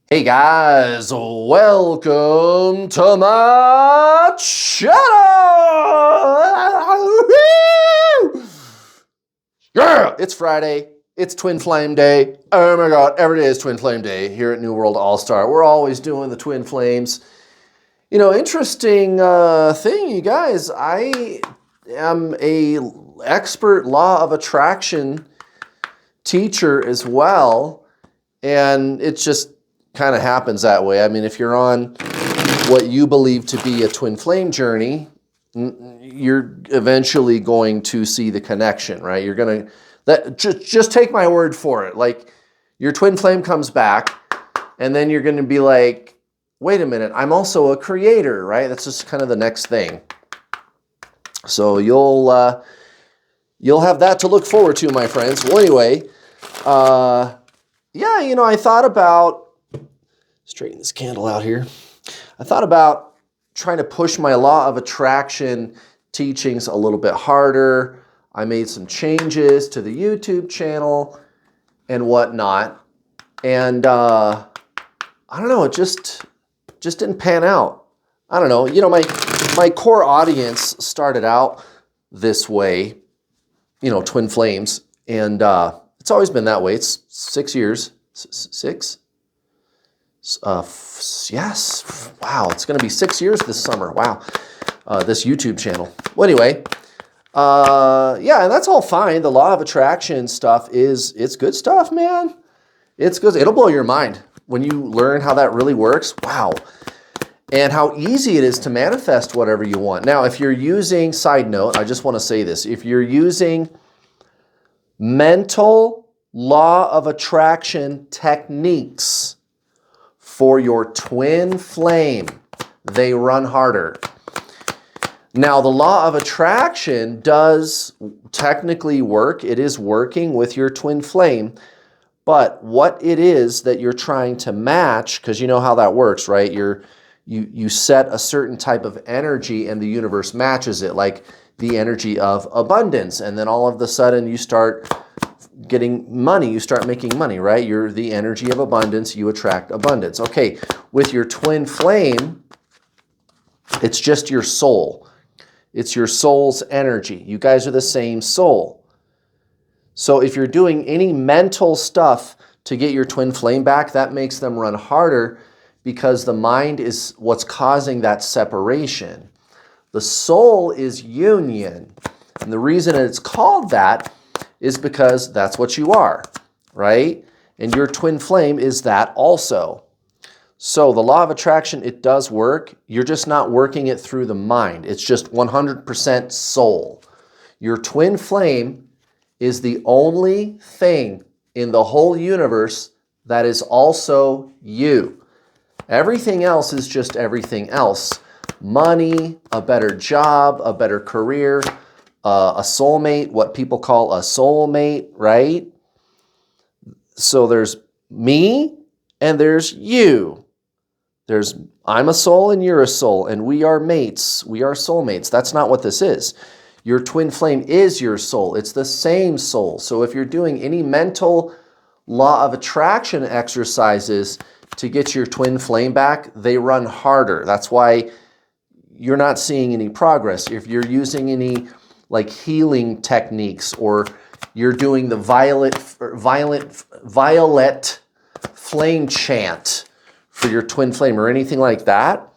Hey guys, welcome to my channel! Yeah, it's Friday. It's Twin Flame Day. Oh my God, every day is Twin Flame Day here at New World All-Star. We're always doing the Twin Flames. You know, interesting thing, you guys. I am a expert law of attraction teacher as well, and it just kind of happens that way. I mean, if you're on what you believe to be a twin flame journey, you're eventually going to see the connection, right? You're going to just take my word for it. Like your twin flame comes back, and then you're going to be like, wait a minute, I'm also a creator, right? That's just kind of the next thing. So you'll have that to look forward to, my friends. Well, anyway, yeah, you know, I thought about straighten this candle out here. I thought about trying to push my law of attraction teachings a little bit harder. I made some changes to the YouTube channel and whatnot. And I don't know, it just didn't pan out. I don't know. You know, my core audience started out this way, you know, twin flames. And it's always been that way. It's 6 years. Six? Yes. Wow, it's going to be 6 years this summer. Wow. This YouTube channel. Well, anyway, yeah, and that's all fine. The law of attraction stuff it's good stuff, man. It's good. It'll blow your mind when you learn how that really works. Wow. And how easy it is to manifest whatever you want. Now, if you're using, side note, I just want to say this. If you're using mental law of attraction techniques for your twin flame, they run harder. Now, the law of attraction does technically work. It is working with your twin flame. But what it is that you're trying to match, because you know how that works, right? You set a certain type of energy and the universe matches it, like the energy of abundance. And then all of a sudden you start getting money, you start making money, right? You're the energy of abundance, you attract abundance. Okay, with your twin flame, it's just your soul. It's your soul's energy. You guys are the same soul. So if you're doing any mental stuff to get your twin flame back, that makes them run harder because the mind is what's causing that separation. The soul is union. And the reason it's called that is because that's what you are, right? And your twin flame is that also. So the law of attraction, it does work. You're just not working it through the mind. It's just 100% soul. Your twin flame is the only thing in the whole universe that is also you. Everything else is just everything else. Money, a better job, a better career, a soulmate, what people call a soulmate, right? So there's me and there's you. I'm a soul and you're a soul, and we are mates. We are soulmates. That's not what this is. Your twin flame is your soul. It's the same soul. So if you're doing any mental law of attraction exercises to get your twin flame back, they run harder. That's why you're not seeing any progress. If you're using any like healing techniques, or you're doing the violet flame chant for your twin flame or anything like that,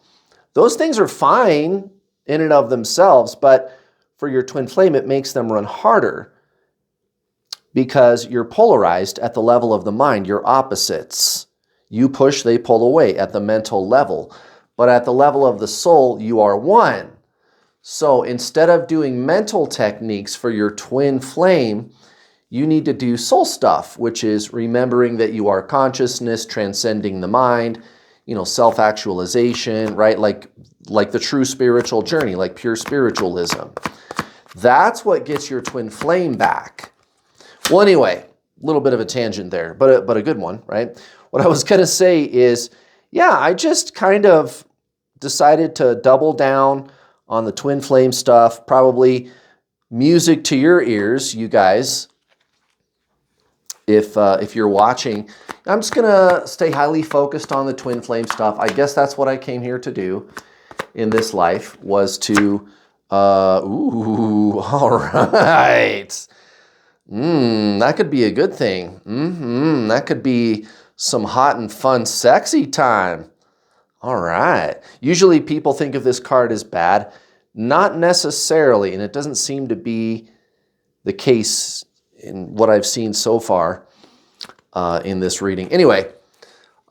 those things are fine in and of themselves, but for your twin flame, it makes them run harder because you're polarized at the level of the mind. You're opposites. You push, they pull away at the mental level. But at the level of the soul, you are one. So instead of doing mental techniques for your twin flame, you need to do soul stuff, which is remembering that you are consciousness, transcending the mind, you know, self-actualization, right? Like the true spiritual journey, like pure spiritualism. That's what gets your twin flame back. Well, anyway, a little bit of a tangent there, but a good one, right? What I was going to say is, yeah, I just kind of decided to double down on the twin flame stuff, probably music to your ears, you guys, if you're watching. I'm just gonna stay highly focused on the twin flame stuff. I guess that's what I came here to do in this life, was to, ooh, all right. That could be a good thing. That could be some hot and fun, sexy time. All right. Usually people think of this card as bad. Not necessarily, and it doesn't seem to be the case in what I've seen so far in this reading. Anyway,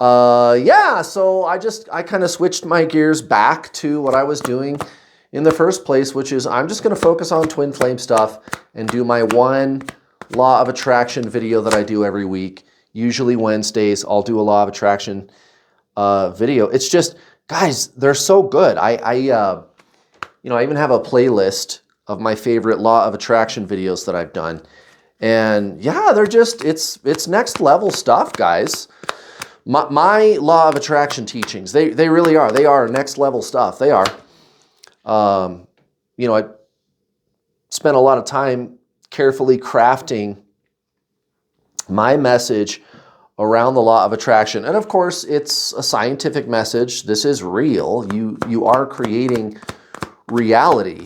yeah, so I kind of switched my gears back to what I was doing in the first place, which is I'm just going to focus on twin flame stuff and do my one law of attraction video that I do every week. Usually Wednesdays, I'll do a law of attraction video. It's just, guys, they're so good. I even have a playlist of my favorite law of attraction videos that I've done. And yeah, they're just, it's next level stuff, guys. My law of attraction teachings, they really are. They are next level stuff. They are. I spent a lot of time carefully crafting my message around the law of attraction. And of course, it's a scientific message. This is real. You are creating reality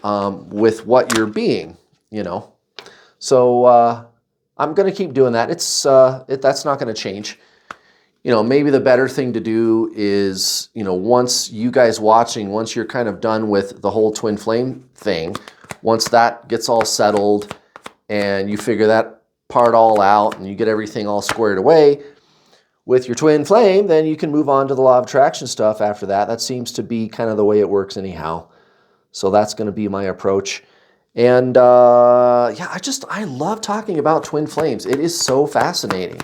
with what you're being, So I'm going to keep doing that. That's not going to change. Maybe the better thing to do is, once you guys watching, once you're kind of done with the whole twin flame thing, once that gets all settled and you figure that part all out and you get everything all squared away with your twin flame, then you can move on to the law of attraction stuff after that. That seems to be kind of the way it works anyhow. So that's going to be my approach. And yeah, I love talking about twin flames. It is so fascinating.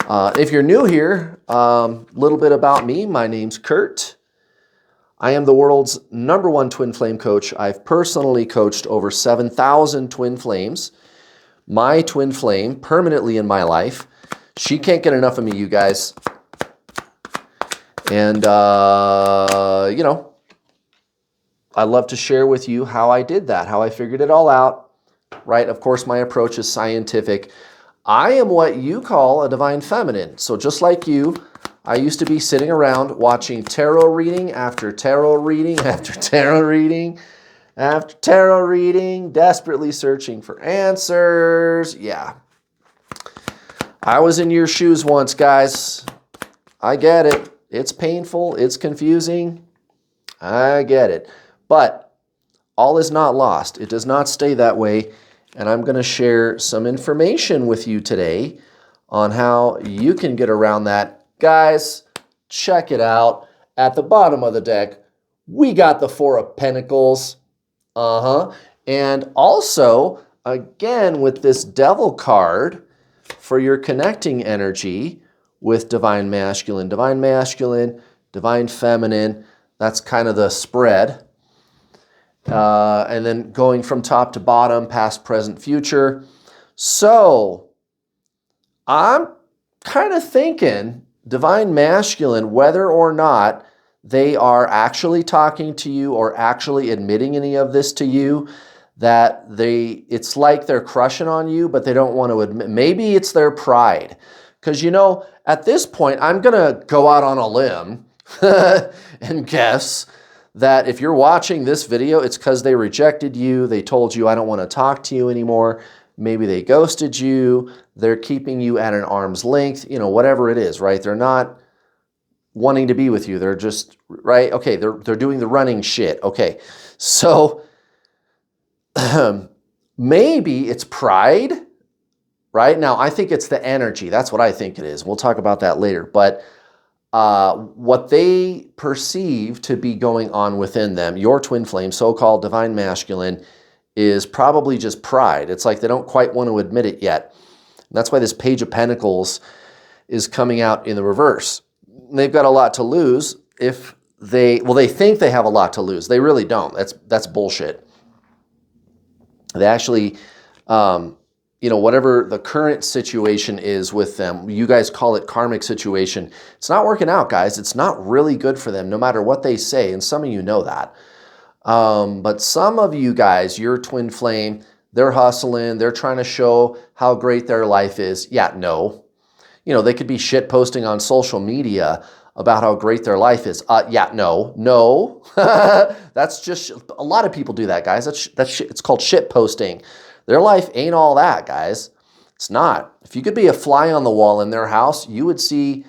If you're new here, a little bit about me. My name's Kurt. I am the world's #1 twin flame coach. I've personally coached over 7,000 twin flames. My twin flame, permanently in my life, she can't get enough of me, you guys. And, I love to share with you how I did that, how I figured it all out, right? Of course, my approach is scientific. I am what you call a divine feminine. So just like you, I used to be sitting around watching tarot reading after tarot reading after tarot reading after tarot reading, desperately searching for answers. Yeah. I was in your shoes once, guys. I get it. It's painful. It's confusing. I get it. But all is not lost. It does not stay that way. And I'm going to share some information with you today on how you can get around that. Guys, check it out. At the bottom of the deck, we got the Four of Pentacles. And also, again, with this Devil card for your connecting energy with Divine Masculine. Divine Masculine, Divine Feminine. That's kind of the spread. And then going from top to bottom, past, present, future. So I'm kind of thinking Divine Masculine, whether or not they are actually talking to you or actually admitting any of this to you, that it's like they're crushing on you, but they don't want to admit. Maybe it's their pride. Because, at this point, I'm going to go out on a limb and guess that if you're watching this video, it's because they rejected you. They told you, I don't want to talk to you anymore. Maybe they ghosted you. They're keeping you at an arm's length, whatever it is, right? They're not wanting to be with you. They're just, right? Okay, they're doing the running shit. Okay, so maybe it's pride, right? Now, I think it's the energy. That's what I think it is. We'll talk about that later. But what they perceive to be going on within them, your twin flame, so-called Divine Masculine, is probably just pride. It's like they don't quite want to admit it yet. And that's why this Page of Pentacles is coming out in the reverse. They've got a lot to lose if they think they have a lot to lose. They really don't. That's bullshit. They actually, whatever the current situation is with them, you guys call it karmic situation. It's not working out, guys. It's not really good for them, no matter what they say. And some of you know that. But some of you guys, your twin flame, They're hustling. They're trying to show how great their life is. Yeah, no. You know, they could be shit posting on social media about how great their life is. Yeah, no. That's just, a lot of people do that, guys. It's called shit posting. Their life ain't all that, guys. It's not. If you could be a fly on the wall in their house, you would see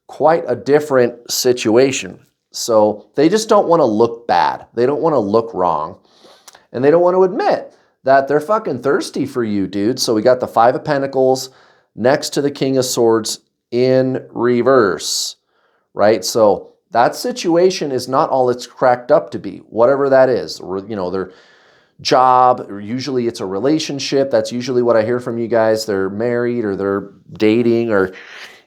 quite a different situation. So they just don't want to look bad. They don't want to look wrong. And they don't want to admit that they're fucking thirsty for you, dude. So we got the Five of Pentacles next to the King of Swords in reverse, right? So that situation is not all it's cracked up to be, whatever that is. You know, their job, or usually it's a relationship. That's usually what I hear from you guys. They're married or they're dating or,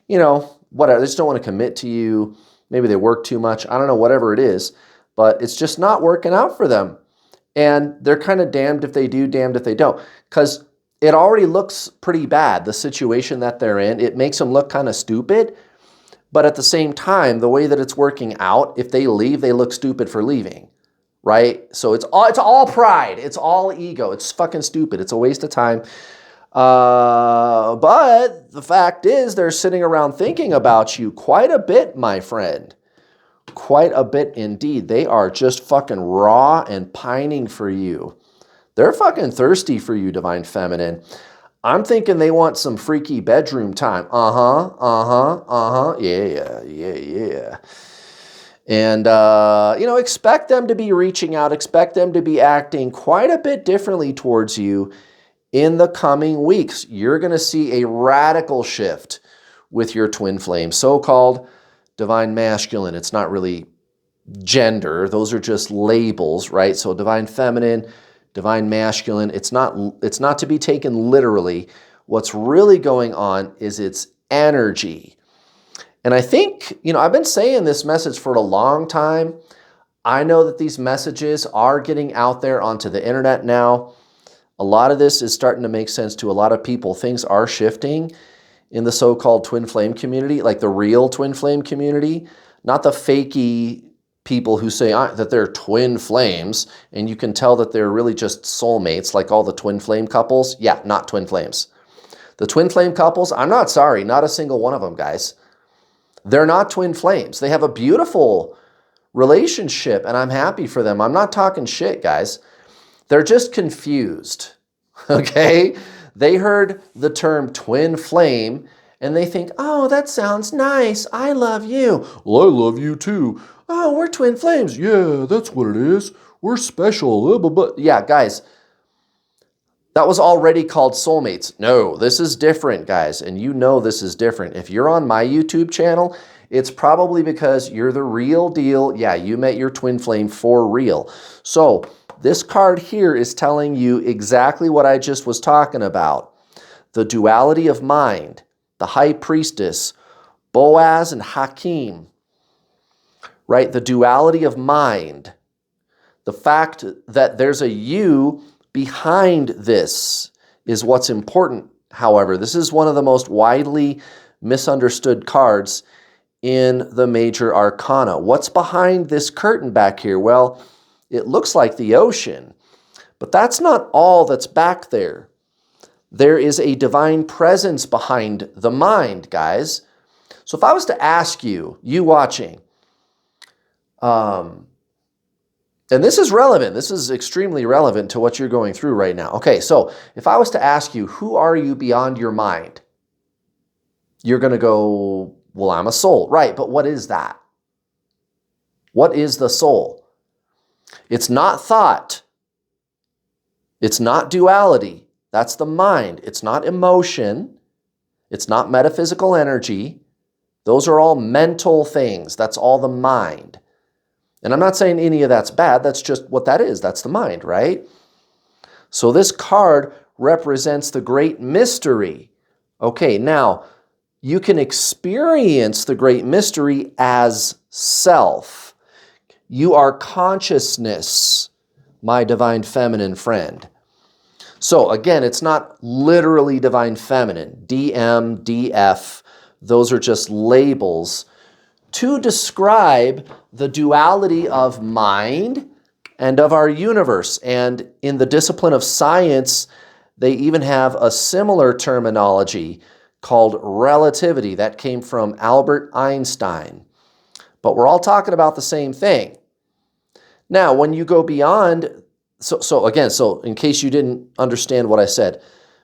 you know, whatever. They just don't want to commit to you. Maybe they work too much. I don't know, whatever it is. But it's just not working out for them. And they're kind of damned if they do, damned if they don't. Because it already looks pretty bad, the situation that they're in. It makes them look kind of stupid. But at the same time, the way that it's working out, if they leave, they look stupid for leaving, right? So it's all pride. It's all ego. It's fucking stupid. It's a waste of time. But the fact is, they're sitting around thinking about you quite a bit, my friend. Quite a bit indeed. They are just fucking raw and pining for you. They're fucking thirsty for you, Divine Feminine. I'm thinking they want some freaky bedroom time. Yeah. And, you know, expect them to be reaching out. Expect them to be acting quite a bit differently towards you in the coming weeks. You're going to see a radical shift with your twin flame, so-called Divine Masculine. It's not really gender. Those are just labels, right? So Divine Feminine, Divine Masculine, it's not to be taken literally. What's really going on is its energy. And I think, you know, I've been saying this message for a long time. I know that these messages are getting out there onto the internet now. A lot of this is starting to make sense to a lot of people. Things are shifting in the so-called twin flame community, like the real twin flame community, not the fakey people who say that they're twin flames, and you can tell that they're really just soulmates, like all the twin flame couples. Yeah, not twin flames. The twin flame couples, I'm not sorry, not a single one of them, guys. They're not twin flames. They have a beautiful relationship, and I'm happy for them. I'm not talking shit, guys. They're just confused, okay? They heard the term twin flame, and they think, oh, that sounds nice. I love you. Well, I love you too. Oh, we're twin flames. Yeah, that's what it is. We're special. But yeah, guys, that was already called soulmates. No, this is different, guys, and you know this is different. If you're on my YouTube channel, it's probably because you're the real deal. Yeah, you met your twin flame for real. So this card here is telling you exactly what I just was talking about. The duality of mind, the high priestess, Boaz and Hakim, right? The duality of mind, the fact that there's a you behind this is what's important. However, this is one of the most widely misunderstood cards in the major arcana. What's behind this curtain back here? Well, it looks like the ocean, but that's not all that's back there. There is a divine presence behind the mind, guys. So if I was to ask you, you watching, and this is relevant, this is extremely relevant to what you're going through right now. Okay, so if I was to ask you, who are you beyond your mind? You're going to go, well, I'm a soul. Right, but what is that? What is the soul? It's not thought. It's not duality. That's the mind. It's not emotion. It's not metaphysical energy. Those are all mental things. That's all the mind. And I'm not saying any of that's bad. That's just what that is. That's the mind, right? So this card represents the great mystery. Okay, now you can experience the great mystery as self. You are consciousness, my divine feminine friend. So again, it's not literally divine feminine. DM, DF, those are just labels to describe the duality of mind and of our universe. And in the discipline of science, they even have a similar terminology called relativity that came from Albert Einstein. But we're all talking about the same thing. Now, when you go beyond, so in case you didn't understand what I said,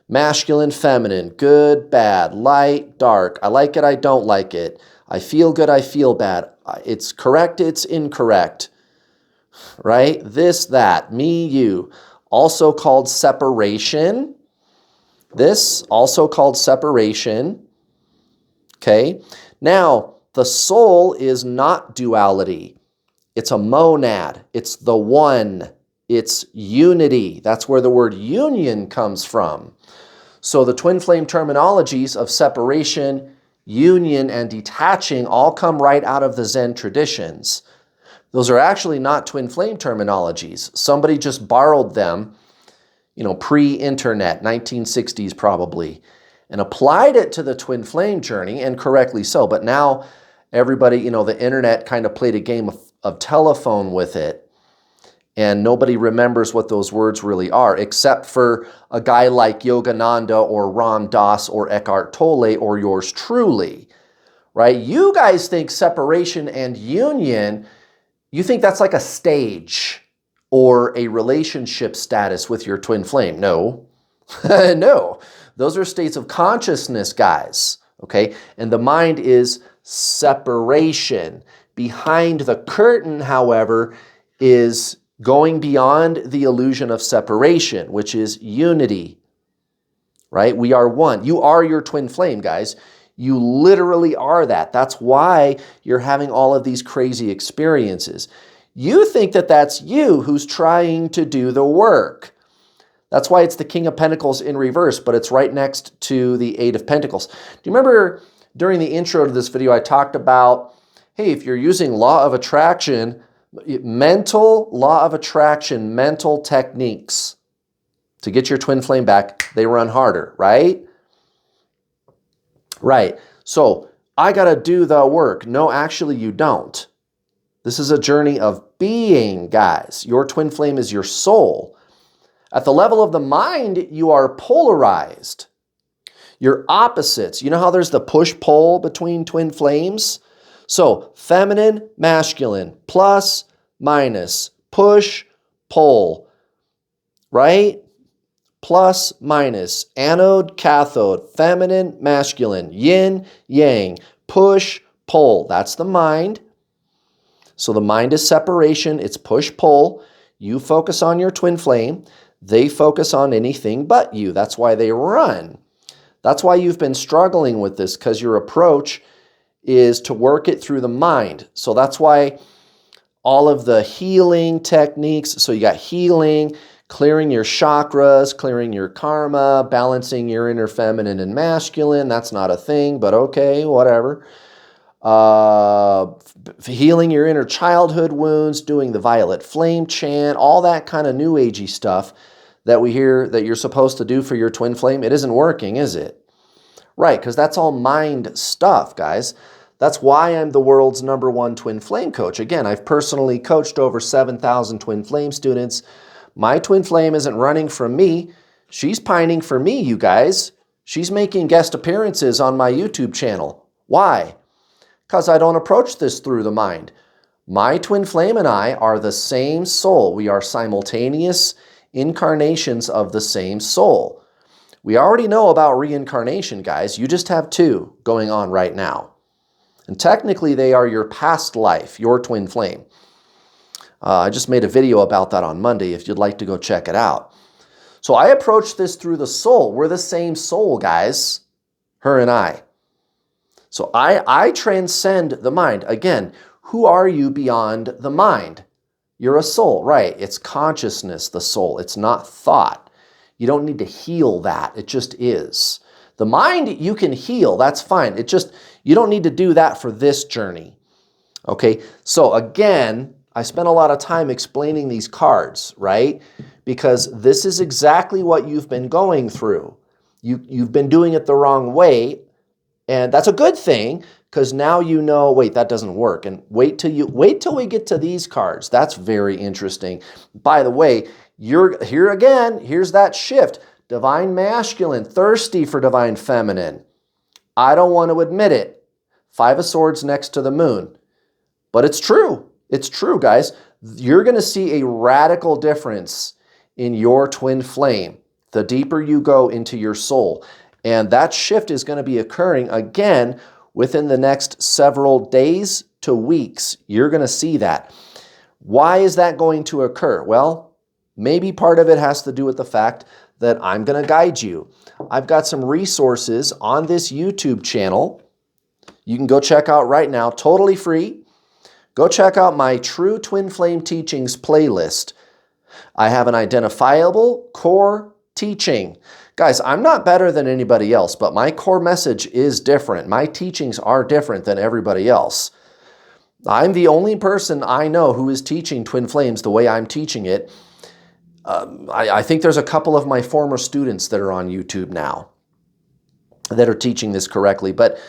masculine, feminine, good, bad, light, dark, I like it, I don't like it, I feel good, I feel bad, it's correct, it's incorrect, right? This, that, me, you, also called separation. This, also called separation. Okay? Now, the soul is not duality. It's a monad. It's the one. It's unity. That's where the word union comes from. So the twin flame terminologies of separation, union, and detaching all come right out of the Zen traditions. Those are actually not twin flame terminologies. Somebody just borrowed them, pre-internet, 1960s probably, and applied it to the twin flame journey, and correctly so. But now everybody, the internet kind of played a game of telephone with it, and nobody remembers what those words really are, except for a guy like Yogananda or Ram Dass or Eckhart Tolle or yours truly, right? You guys think separation and union, you think that's like a stage or a relationship status with your twin flame. No, no. Those are states of consciousness, guys, okay? And the mind is separation. Behind the curtain, however, is going beyond the illusion of separation, which is unity, right? We are one. You are your twin flame, guys. You literally are that. That's why you're having all of these crazy experiences. You think that that's you who's trying to do the work. That's why it's the King of Pentacles in reverse, but it's right next to the Eight of Pentacles. Do you remember during the intro to this video, I talked about, hey, if you're using law of attraction, mental techniques to get your twin flame back, they run harder, right? Right. So I got to do the work. No, actually you don't. This is a journey of being, guys. Your twin flame is your soul. At the level of the mind, you are polarized. You're opposites. You know how there's the push-pull between twin flames? So feminine, masculine, plus, minus, push, pull, right? Plus, minus, anode, cathode, feminine, masculine, yin, yang, push, pull. That's the mind. So the mind is separation. It's push, pull. You focus on your twin flame. They focus on anything but you. That's why they run. That's why you've been struggling with this, because your approach is to work it through the mind. So that's why all of the healing techniques, so you got healing, clearing your chakras, clearing your karma, balancing your inner feminine and masculine. That's not a thing, but okay, whatever. Healing your inner childhood wounds, doing the violet flame chant, all that kind of new agey stuff that we hear that you're supposed to do for your twin flame. It isn't working, is it? Right, because that's all mind stuff, guys. That's why I'm the world's #1 twin flame coach. Again, I've personally coached over 7,000 twin flame students. My twin flame isn't running from me. She's pining for me, you guys. She's making guest appearances on my YouTube channel. Why? Because I don't approach this through the mind. My twin flame and I are the same soul. We are simultaneous incarnations of the same soul. We already know about reincarnation, guys. You just have two going on right now. And technically, they are your past life, your twin flame. I just made a video about that on Monday if you'd like to go check it out. So I approach this through the soul. We're the same soul, guys, her and I. So I transcend the mind. Again, who are you beyond the mind? You're a soul, right? It's consciousness, the soul. It's not thought. You don't need to heal that. It just is. The mind, you can heal. That's fine. You don't need to do that for this journey. Okay? So again, I spent a lot of time explaining these cards, right? Because this is exactly what you've been going through. You've been doing it the wrong way, and that's a good thing, because now you know, wait, that doesn't work. And wait till we get to these cards. That's very interesting. By the way, you're here again, here's that shift. Divine masculine, thirsty for divine feminine. I don't want to admit it. Five of Swords next to the moon. But it's true. It's true, guys. You're going to see a radical difference in your twin flame the deeper you go into your soul. And that shift is going to be occurring again within the next several days to weeks. You're going to see that. Why is that going to occur? Well, maybe part of it has to do with the fact that I'm going to guide you. I've got some resources on this YouTube channel you can go check out right now, totally free. Go check out my True Twin Flame Teachings playlist. I have an identifiable core teaching. Guys, I'm not better than anybody else, but my core message is different. My teachings are different than everybody else. I'm the only person I know who is teaching twin flames the way I'm teaching it. I think there's a couple of my former students that are on YouTube now that are teaching this correctly, but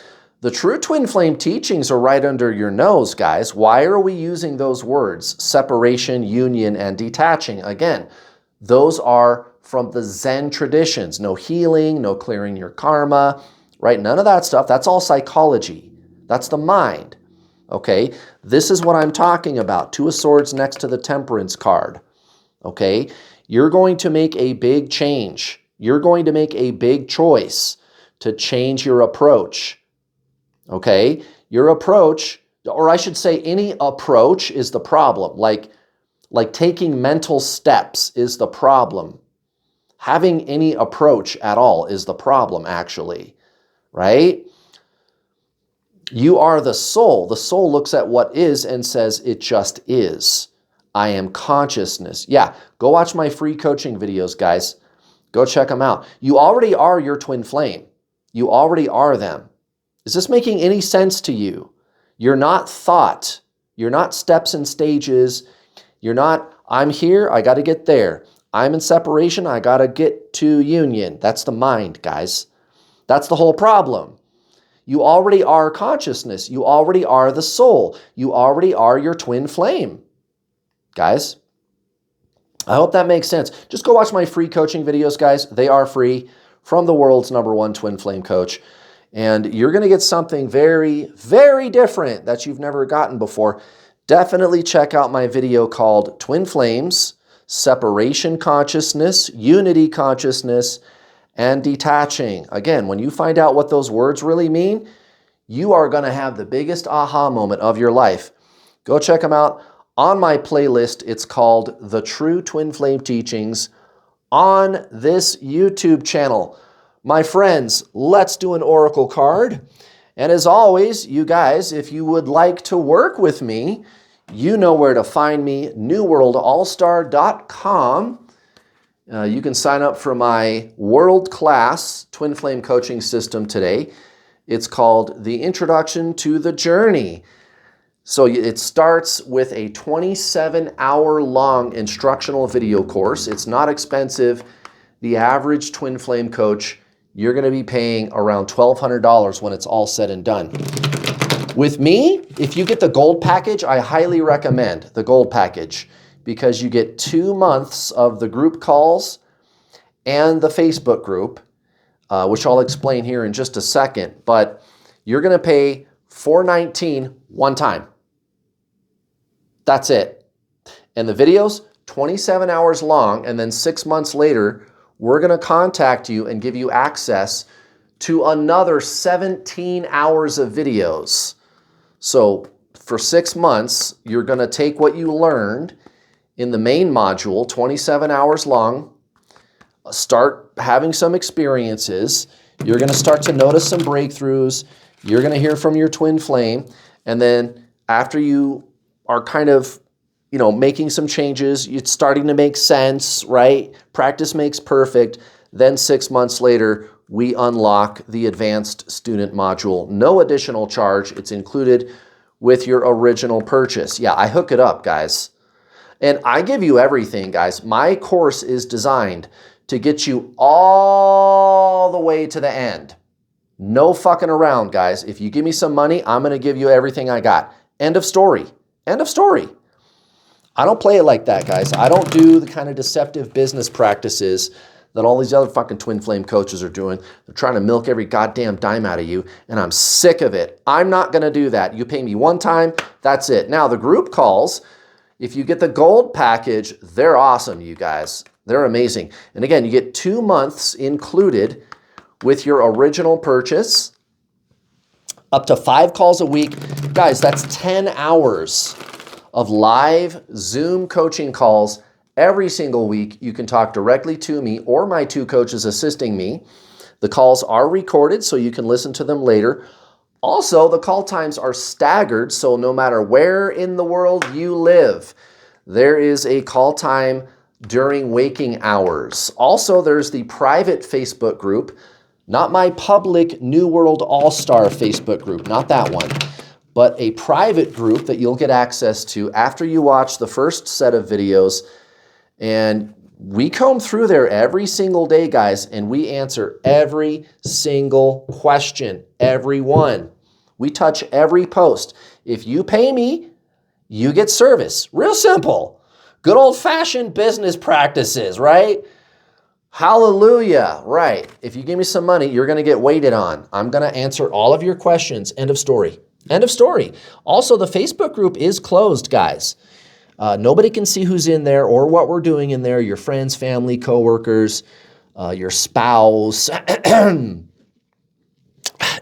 the True Twin Flame teachings are right under your nose, guys. Why are we using those words? Separation, union, and detaching. Again, those are from the Zen traditions. No healing, no clearing your karma, right? None of that stuff. That's all psychology. That's the mind, okay? This is what I'm talking about. Two of Swords next to the Temperance card, okay? You're going to make a big change. You're going to make a big choice to change your approach. Okay, your approach, or I should say any approach is the problem. Like taking mental steps is the problem. Having any approach at all is the problem, actually, right? You are the soul. The soul looks at what is and says it just is. I am consciousness. Yeah, go watch my free coaching videos, guys. Go check them out. You already are your twin flame. You already are them. Is this making any sense to you? You're not thought. You're not steps and stages. You're not, I'm here, I got to get there. I'm in separation, I got to get to union. That's the mind, guys. That's the whole problem. You already are consciousness. You already are the soul. You already are your twin flame. Guys, I hope that makes sense. Just go watch my free coaching videos, guys. They are free from the world's #1 twin flame coach. And you're going to get something very, very different that you've never gotten before. Definitely check out my video called Twin Flames, Separation Consciousness, Unity Consciousness, and Detaching. Again, when you find out what those words really mean, you are going to have the biggest aha moment of your life. Go check them out on my playlist. It's called The True Twin Flame Teachings on this YouTube channel. My friends, let's do an oracle card. And as always, you guys, if you would like to work with me, you know where to find me, newworldallstar.com. You can sign up for my world-class twin flame coaching system today. It's called The Introduction to the Journey. So it starts with a 27-hour-long instructional video course. It's not expensive. The average twin flame coach, you're going to be paying around $1,200 when it's all said and done. With me, if you get the gold package, I highly recommend the gold package because you get 2 months of the group calls and the Facebook group, which I'll explain here in just a second. But you're going to pay $419 one time. That's it. And the videos, 27 hours long, and then 6 months later, we're going to contact you and give you access to another 17 hours of videos. So for 6 months, you're going to take what you learned in the main module, 27 hours long, start having some experiences. You're going to start to notice some breakthroughs. You're going to hear from your twin flame. And then after you are kind of making some changes, it's starting to make sense, right? Practice makes perfect. Then 6 months later, we unlock the advanced student module. No additional charge. It's included with your original purchase. Yeah, I hook it up, guys. And I give you everything, guys. My course is designed to get you all the way to the end. No fucking around, guys. If you give me some money, I'm going to give you everything I got. End of story. End of story. I don't play it like that, guys. I don't do the kind of deceptive business practices that all these other fucking twin flame coaches are doing. They're trying to milk every goddamn dime out of you, and I'm sick of it. I'm not going to do that. You pay me one time, that's it. Now, the group calls, if you get the gold package, they're awesome, you guys. They're amazing. And again, you get 2 months included with your original purchase, up to 5 calls a week. Guys, that's 10 hours of live Zoom coaching calls every single week. You can talk directly to me or my 2 coaches assisting me. The calls are recorded so you can listen to them later. Also, the call times are staggered, so no matter where in the world you live, there is a call time during waking hours. Also, there's the private Facebook group, not my public New World All-Star Facebook group, not that one, but a private group that you'll get access to after you watch the first set of videos. And we comb through there every single day, guys, and we answer every single question, every one. We touch every post. If you pay me, you get service. Real simple. Good old-fashioned business practices, right? Hallelujah, right. If you give me some money, you're going to get waited on. I'm going to answer all of your questions. End of story. End of story. Also, the Facebook group is closed, guys. Nobody can see who's in there or what we're doing in there. Your friends, family, coworkers, your spouse.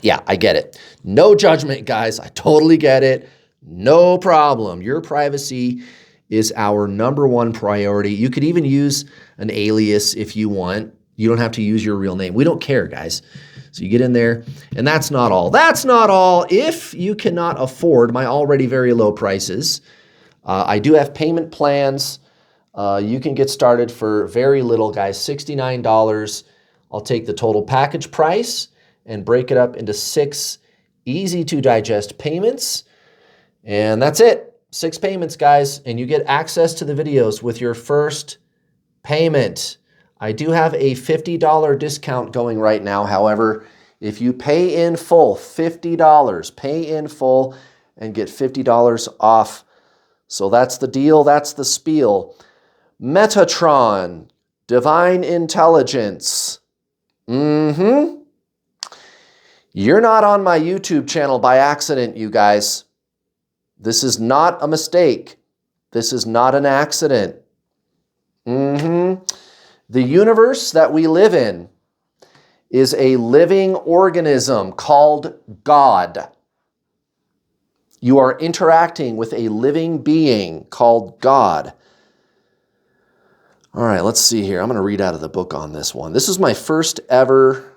Yeah, I get it. No judgment, guys. I totally get it. No problem. Your privacy is our #1 priority. You could even use an alias if you want. You don't have to use your real name. We don't care, guys. So you get in there, and that's not all. That's not all. If you cannot afford my already very low prices, I do have payment plans. You can get started for very little, guys, $69. I'll take the total package price and break it up into 6 easy-to-digest payments, and that's it. 6 payments, guys, and you get access to the videos with your first payment. I do have a $50 discount going right now. However, if you pay in full, $50, pay in full and get $50 off. So that's the deal. That's the spiel. Metatron, divine intelligence. You're not on my YouTube channel by accident, you guys. This is not a mistake. This is not an accident. The universe that we live in is a living organism called God. You are interacting with a living being called God. All right, let's see here. I'm going to read out of the book on this one. This is my first ever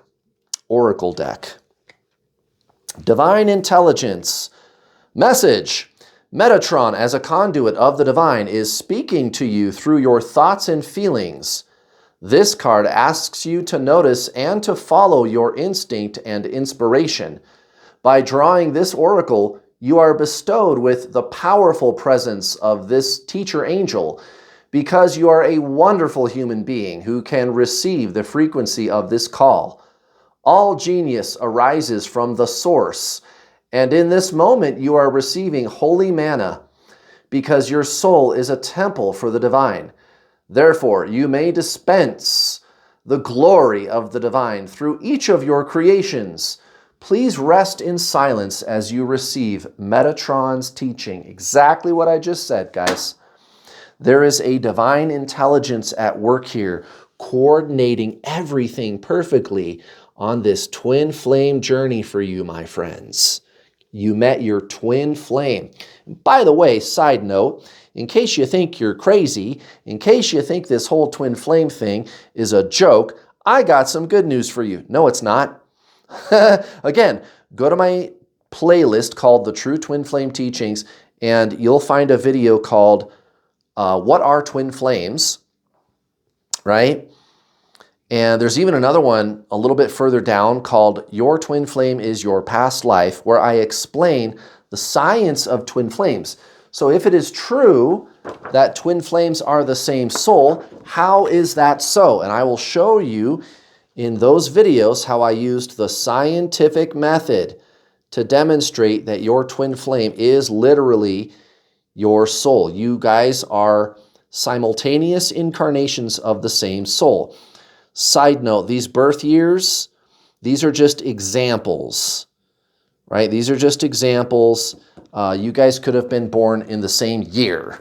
oracle deck. Divine intelligence. Message. Metatron, as a conduit of the divine, is speaking to you through your thoughts and feelings. This card asks you to notice and to follow your instinct and inspiration. By drawing this oracle, you are bestowed with the powerful presence of this teacher angel because you are a wonderful human being who can receive the frequency of this call. All genius arises from the source, and in this moment you are receiving holy manna because your soul is a temple for the divine. Therefore, you may dispense the glory of the divine through each of your creations. Please rest in silence as you receive Metatron's teaching. Exactly what I just said, guys. There is a divine intelligence at work here, coordinating everything perfectly on this twin flame journey for you, my friends. You met your twin flame. By the way, side note, in case you think you're crazy, in case you think this whole twin flame thing is a joke, I got some good news for you. No, it's not. Again, go to my playlist called The True Twin Flame Teachings, and you'll find a video called What Are Twin Flames, right? And there's even another one a little bit further down called Your Twin Flame is Your Past Life, where I explain the science of twin flames. So if it is true that twin flames are the same soul, how is that so? And I will show you in those videos how I used the scientific method to demonstrate that your twin flame is literally your soul. You guys are simultaneous incarnations of the same soul. Side note, these birth years, these are just examples, right? These are just examples. You guys could have been born in the same year,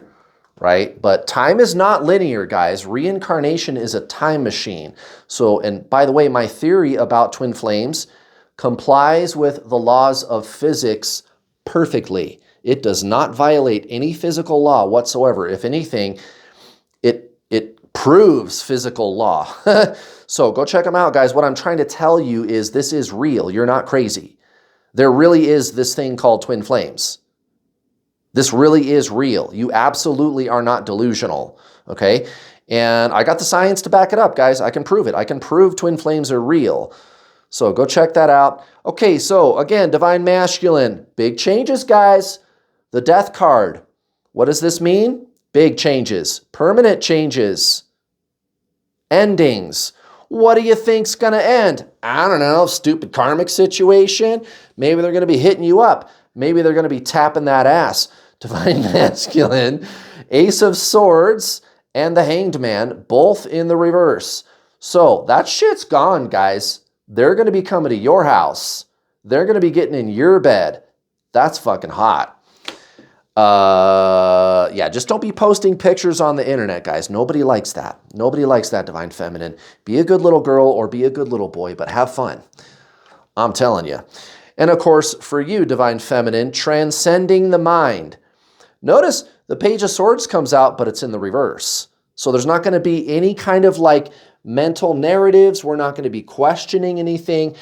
right? But time is not linear, guys. Reincarnation is a time machine. So, and by the way, my theory about twin flames complies with the laws of physics perfectly. It does not violate any physical law whatsoever. If anything, it proves physical law. So go check them out, guys. What I'm trying to tell you is this is real. You're not crazy. There really is this thing called twin flames. This really is real. You absolutely are not delusional, okay? And I got the science to back it up, guys. I can prove it. I can prove twin flames are real. So go check that out. Okay, so again, Divine Masculine. Big changes, guys. The Death card. What does this mean? Big changes. Permanent changes. Endings. What do you think's going to end? I don't know. Stupid karmic situation. Maybe they're going to be hitting you up. Maybe they're going to be tapping that ass. Divine Masculine, Ace of Swords, and the Hanged Man, both in the reverse. So that shit's gone, guys. They're going to be coming to your house. They're going to be getting in your bed. That's fucking hot. Yeah, just don't be posting pictures on the internet, guys. Nobody likes that. Nobody likes that, Divine Feminine. Be a good little girl or be a good little boy, but have fun. I'm telling you. And of course, for you, Divine Feminine, transcending the mind. Notice the Page of Swords comes out, but it's in the reverse. So there's not going to be any kind of like mental narratives. We're not going to be questioning anything.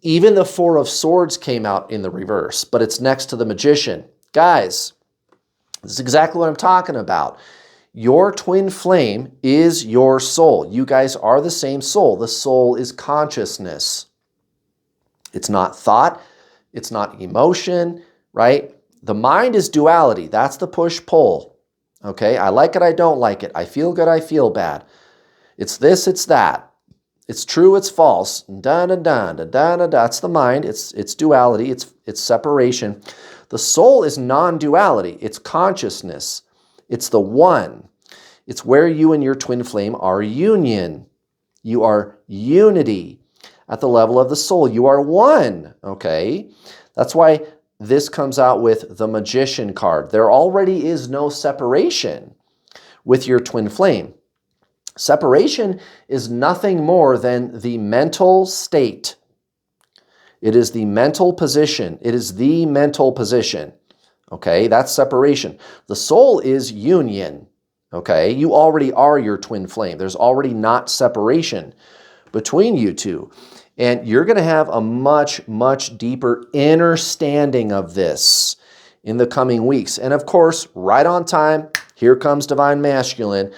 Even the Four of Swords came out in the reverse, but it's next to the Magician. Guys, this is exactly what I'm talking about. Your twin flame is your soul. You guys are the same soul. The soul is consciousness. It's not thought. It's not emotion, right? The mind is duality. That's the push-pull, okay? I like it, I don't like it. I feel good, I feel bad. It's this, it's that. It's true, it's false. Da-da-da-da-da-da-da. That's the mind. It's duality. It's separation. The soul is non-duality. It's consciousness. It's the one. It's where you and your twin flame are union. You are unity at the level of the soul. You are one, okay? That's why this comes out with the Magician card. There already is no separation with your twin flame. Separation is nothing more than the mental state. It is the mental position. It is the mental position. Okay, that's separation. The soul is union. Okay, you already are your twin flame. There's already not separation between you two. And you're going to have a much, much deeper understanding of this in the coming weeks. And of course, right on time, here comes Divine Masculine,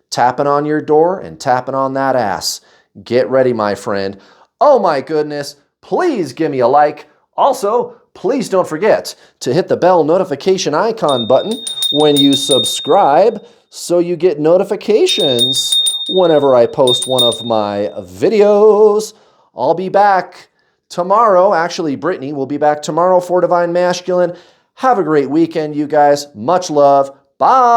tapping on your door and tapping on that ass. Get ready, my friend. Oh my goodness, please give me a like. Also, please don't forget to hit the bell notification icon button when you subscribe so you get notifications whenever I post one of my videos. I'll be back tomorrow. Actually, Brittany will be back tomorrow for Divine Masculine. Have a great weekend, you guys. Much love. Bye.